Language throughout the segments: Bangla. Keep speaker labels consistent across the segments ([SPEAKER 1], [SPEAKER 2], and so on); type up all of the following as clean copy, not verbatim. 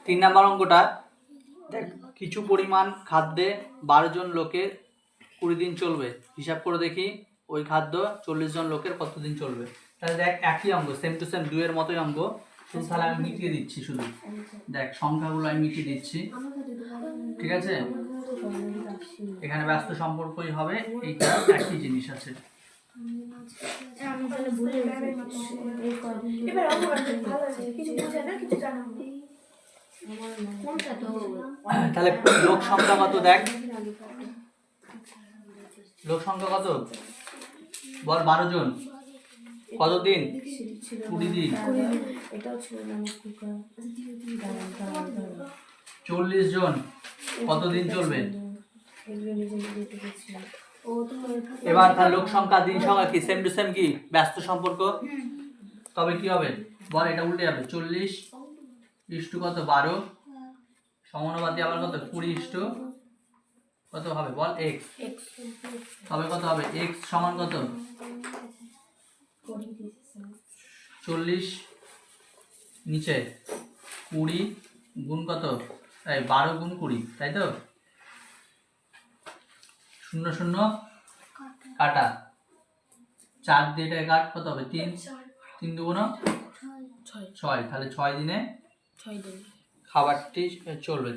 [SPEAKER 1] 3 নম্বর অঙ্কটা দেখ, কিছু পরিমাণ খাদ্যে 12 জন লোকের 20 দিন চলবে। হিসাব করে দেখি ওই খাদ্য 40 জন লোকের কতদিন চলবে। তাহলে দেখ একই অঙ্ক, সেম টু সেম 2 এর মতোই অঙ্ক, শুধু তাহলে আমি মিটিয়ে দিচ্ছি। শুধু দেখ সংখ্যাগুলো আমি মিটিয়ে দিচ্ছি, ঠিক আছে? এখানে ব্যস্ত সম্পর্কই হবে, এইটা একই জিনিস আছে। তাহলে লোক সংখ্যা কত দেখ, লোক সংখ্যা কত বল? 12 জন, কতদিন? 20 দিন। 40 জন কতদিন চলবে? এবার তাহলে লোক সংখ্যা দিন সংখ্যা কি সেম টু সেম, কি ব্যস্ত সম্পর্ক? তবে কি হবে বল? এটা উল্টে যাবে। 40 ইস্টু কত 12 সমানুপাতি আবার কত 20 ইস্টু কত হবে বল? x। তবে কত হবে? x সমান কত? 40 নিচে 20 গুণ কত? 12 গুণ 20, তাই তো? 0 0 কাটা, 4 দিয়ে এটা কাট, কত হবে? 3 3 দুগুণ 6। তাহলে 6 দিনে খাবারটি চলবে।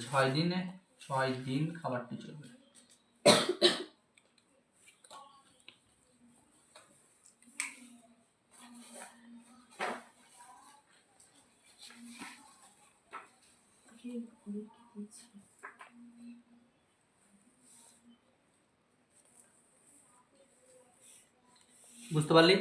[SPEAKER 1] 6 দিন খাবারটি চলবে। বুঝতে পারলি?